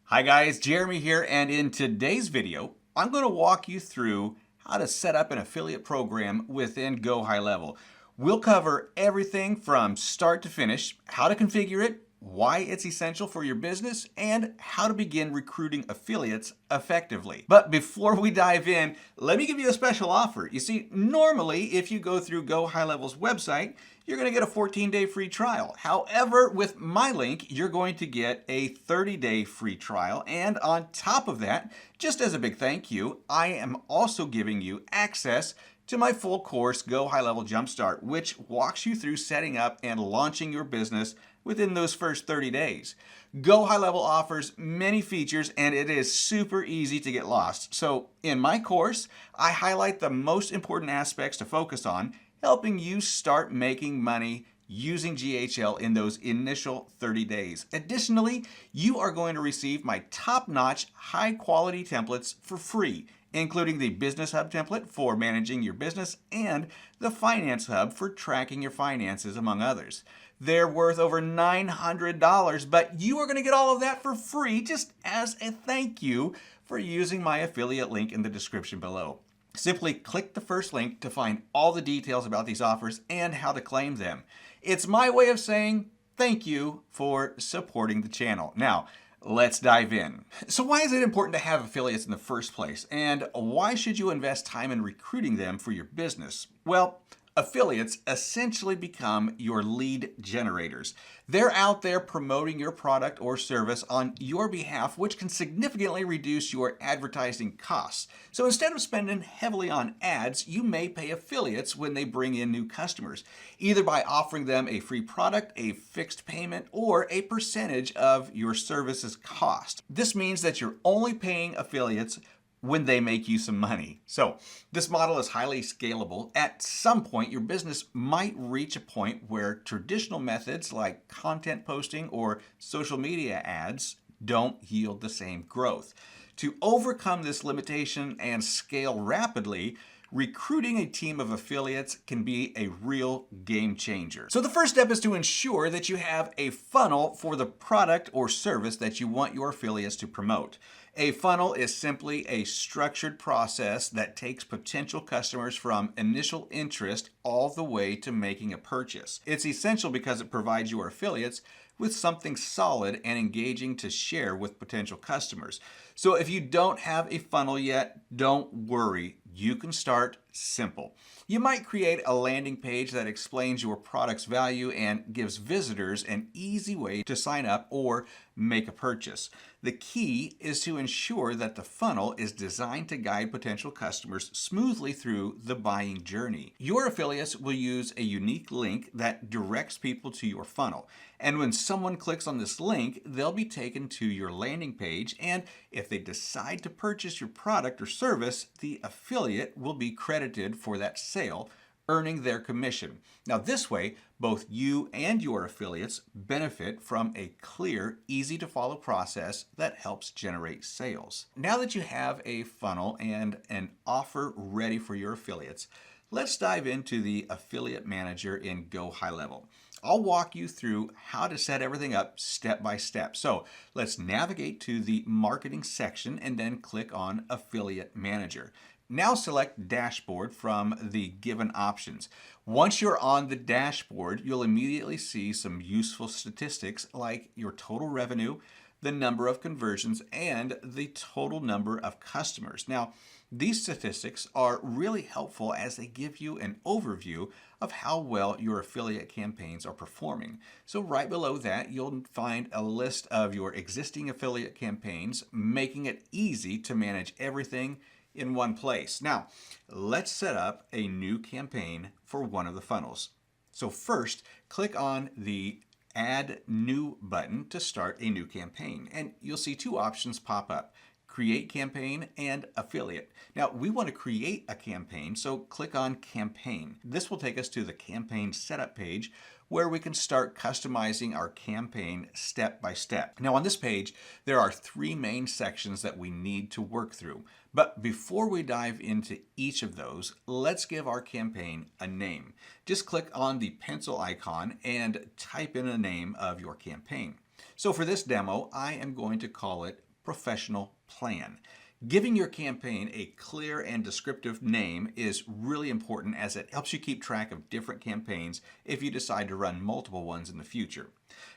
Hi guys, Jeremy here, and in today's video, I'm going to walk you through how to set up an affiliate program within GoHighLevel. We'll cover everything from start to finish, how to configure it, why it's essential for your business, and how to begin recruiting affiliates effectively. But before we dive in, let me give you a special offer. You see, normally if you go through GoHighLevel's website, you're going to get a 14-day free trial. However, with my link, you're going to get a 30-day free trial. And on top of that, just as a big thank you, I am also giving you access to my full course, GoHighLevel Jumpstart, which walks you through setting up and launching your business within those first 30 days. GoHighLevel offers many features and it is super easy to get lost. So in my course, I highlight the most important aspects to focus on, helping you start making money using GHL in those initial 30 days. Additionally, you are going to receive my top-notch, high-quality templates for free, including the Business Hub template for managing your business and the Finance Hub for tracking your finances, among others. They're worth over $900, but you are going to get all of that for free just as a thank you for using my affiliate link in the description below. Simply click the first link to find all the details about these offers and how to claim them. It's my way of saying thank you for supporting the channel. Now, let's dive in. So why is it important to have affiliates in the first place? And why should you invest time in recruiting them for your business? Well, affiliates essentially become your lead generators. They're out there promoting your product or service on your behalf, which can significantly reduce your advertising costs. So instead of spending heavily on ads, you may pay affiliates when they bring in new customers, either by offering them a free product, a fixed payment, or a percentage of your service's cost. This means that you're only paying affiliates when they make you some money. So this model is highly scalable. At some point, your business might reach a point where traditional methods like content posting or social media ads don't yield the same growth. To overcome this limitation and scale rapidly, recruiting a team of affiliates can be a real game changer. So the first step is to ensure that you have a funnel for the product or service that you want your affiliates to promote. A funnel is simply a structured process that takes potential customers from initial interest all the way to making a purchase. It's essential because it provides your affiliates with something solid and engaging to share with potential customers. So if you don't have a funnel yet, don't worry. You can start simple. You might create a landing page that explains your product's value and gives visitors an easy way to sign up or make a purchase. The key is to ensure that the funnel is designed to guide potential customers smoothly through the buying journey. Your affiliates will use a unique link that directs people to your funnel. And when someone clicks on this link, they'll be taken to your landing page, and if they decide to purchase your product or service, the affiliate will be credited for that sale, earning their commission. Now this way, both you and your affiliates benefit from a clear, easy to follow process that helps generate sales. Now that you have a funnel and an offer ready for your affiliates, let's dive into the Affiliate Manager in GoHighLevel. I'll walk you through how to set everything up step by step. So let's navigate to the marketing section and then click on Affiliate Manager. Now select Dashboard from the given options. Once you're on the dashboard, you'll immediately see some useful statistics like your total revenue, the number of conversions, and the total number of customers. Now, these statistics are really helpful as they give you an overview of how well your affiliate campaigns are performing. So right below that, you'll find a list of your existing affiliate campaigns, making it easy to manage everything in one place. Now, let's set up a new campaign for one of the funnels. So first, click on the Add New button to start a new campaign, and you'll see two options pop up: Create Campaign and Affiliate. Now, we want to create a campaign, so click on Campaign. This will take us to the campaign setup page where we can start customizing our campaign step by step. Now on this page, there are three main sections that we need to work through. But before we dive into each of those, let's give our campaign a name. Just click on the pencil icon and type in a name of your campaign. So for this demo, I am going to call it professional plan. Giving your campaign a clear and descriptive name is really important as it helps you keep track of different campaigns if you decide to run multiple ones in the future.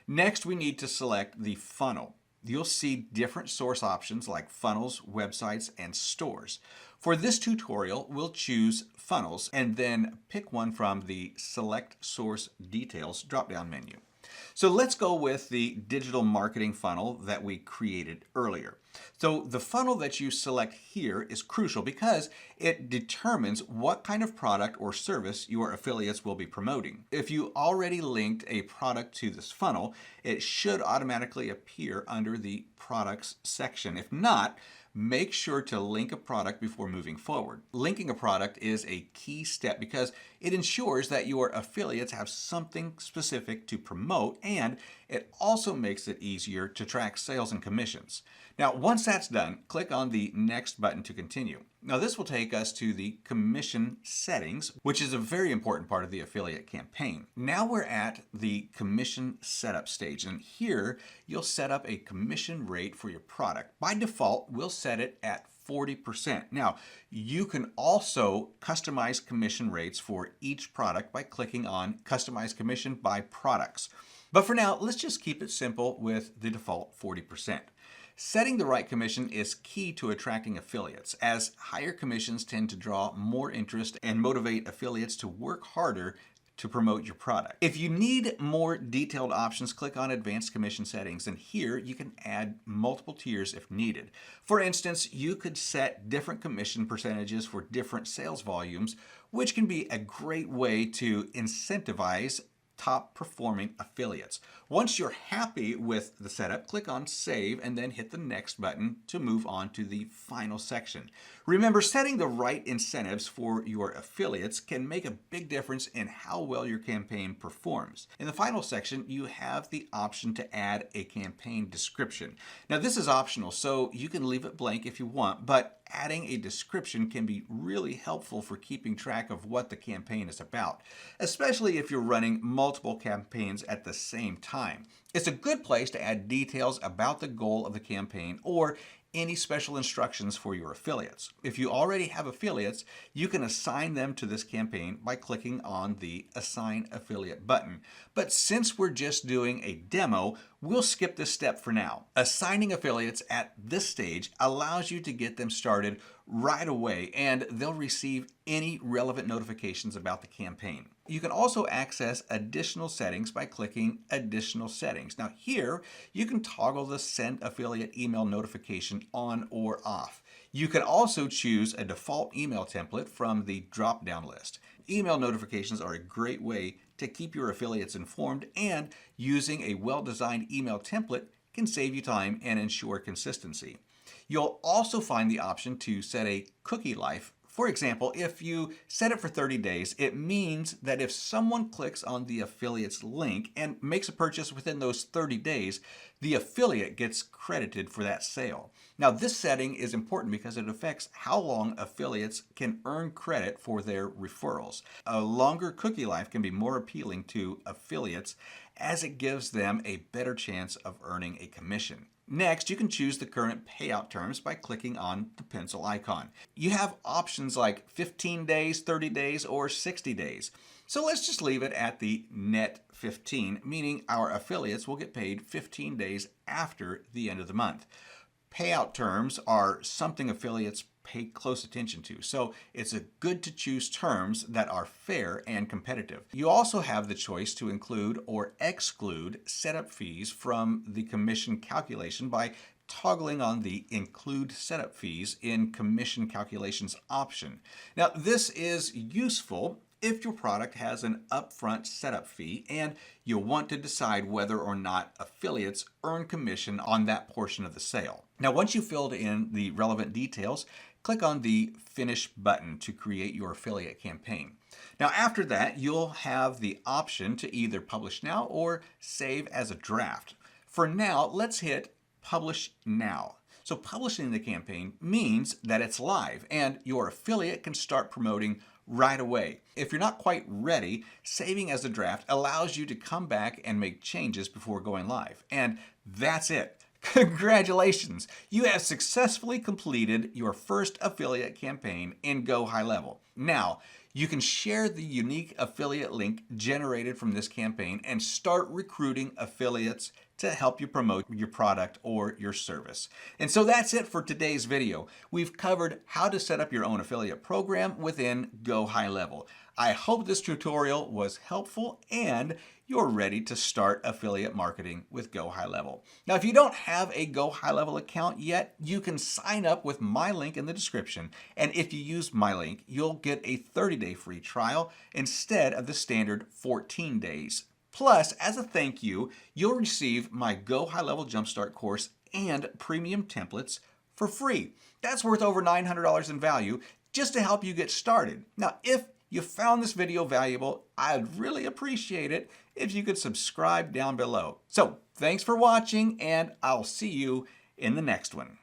Next, we need to select the funnel. You'll see different source options like funnels, websites, and stores. For this tutorial, we'll choose funnels and then pick one from the Select Source Details drop-down menu. So let's go with the digital marketing funnel that we created earlier. So the funnel that you select here is crucial because it determines what kind of product or service your affiliates will be promoting. If you already linked a product to this funnel, it should automatically appear under the products section. If not, make sure to link a product before moving forward. Linking a product is a key step because it ensures that your affiliates have something specific to promote, and it also makes it easier to track sales and commissions. Now, once that's done, click on the Next button to continue. Now, this will take us to the commission settings, which is a very important part of the affiliate campaign. Now we're at the commission setup stage, and here you'll set up a commission rate for your product. By default, we'll set it at 40%. Now, you can also customize commission rates for each product by clicking on Customize Commission by Products. But for now, let's just keep it simple with the default 40%. Setting the right commission is key to attracting affiliates, as higher commissions tend to draw more interest and motivate affiliates to work harder to promote your product. If you need more detailed options, click on Advanced Commission Settings, and here you can add multiple tiers if needed. For instance, you could set different commission percentages for different sales volumes, which can be a great way to incentivize top performing affiliates. Once you're happy with the setup, click on Save and then hit the Next button to move on to the final section. Remember, setting the right incentives for your affiliates can make a big difference in how well your campaign performs. In the final section, you have the option to add a campaign description. Now, this is optional, so you can leave it blank if you want, but adding a description can be really helpful for keeping track of what the campaign is about, especially if you're running multiple campaigns at the same time. It's a good place to add details about the goal of the campaign or any special instructions for your affiliates. If you already have affiliates, you can assign them to this campaign by clicking on the Assign Affiliate button. But since we're just doing a demo, we'll skip this step for now. Assigning affiliates at this stage allows you to get them started right away, and they'll receive any relevant notifications about the campaign. You can also access additional settings by clicking Additional Settings. Now here, you can toggle the Send Affiliate Email Notification on or off. You can also choose a default email template from the drop-down list. Email notifications are a great way to keep your affiliates informed, and using a well-designed email template can save you time and ensure consistency. You'll also find the option to set a cookie life. For example, if you set it for 30 days, it means that if someone clicks on the affiliate's link and makes a purchase within those 30 days, the affiliate gets credited for that sale. Now, this setting is important because it affects how long affiliates can earn credit for their referrals. A longer cookie life can be more appealing to affiliates as it gives them a better chance of earning a commission. Next, you can choose the current payout terms by clicking on the pencil icon. You have options like 15 days, 30 days, or 60 days. So let's just leave it at the net 15, meaning our affiliates will get paid 15 days after the end of the month. Payout terms are something affiliates pay close attention to, so it's good to choose terms that are fair and competitive. You also have the choice to include or exclude setup fees from the commission calculation by toggling on the Include Setup Fees in Commission Calculations option. Now, this is useful if your product has an upfront setup fee and you want to decide whether or not affiliates earn commission on that portion of the sale. Now, once you've filled in the relevant details, click on the Finish button to create your affiliate campaign. Now, after that, you'll have the option to either publish now or save as a draft. For now, let's hit Publish Now. So publishing the campaign means that it's live and your affiliate can start promoting right away. If you're not quite ready, saving as a draft allows you to come back and make changes before going live. And that's it. Congratulations! You have successfully completed your first affiliate campaign in GoHighLevel. Now, you can share the unique affiliate link generated from this campaign and start recruiting affiliates to help you promote your product or your service. And so that's it for today's video. We've covered how to set up your own affiliate program within GoHighLevel. I hope this tutorial was helpful and you're ready to start affiliate marketing with GoHighLevel. Now, if you don't have a GoHighLevel account yet, you can sign up with my link in the description. And if you use my link, you'll get a 30-day free trial instead of the standard 14 days. Plus, as a thank you, you'll receive my GoHighLevel Jumpstart course and premium templates for free. That's worth over $900 in value just to help you get started. Now, if you found this video valuable, I'd really appreciate it if you could subscribe down below. So thanks for watching, and I'll see you in the next one.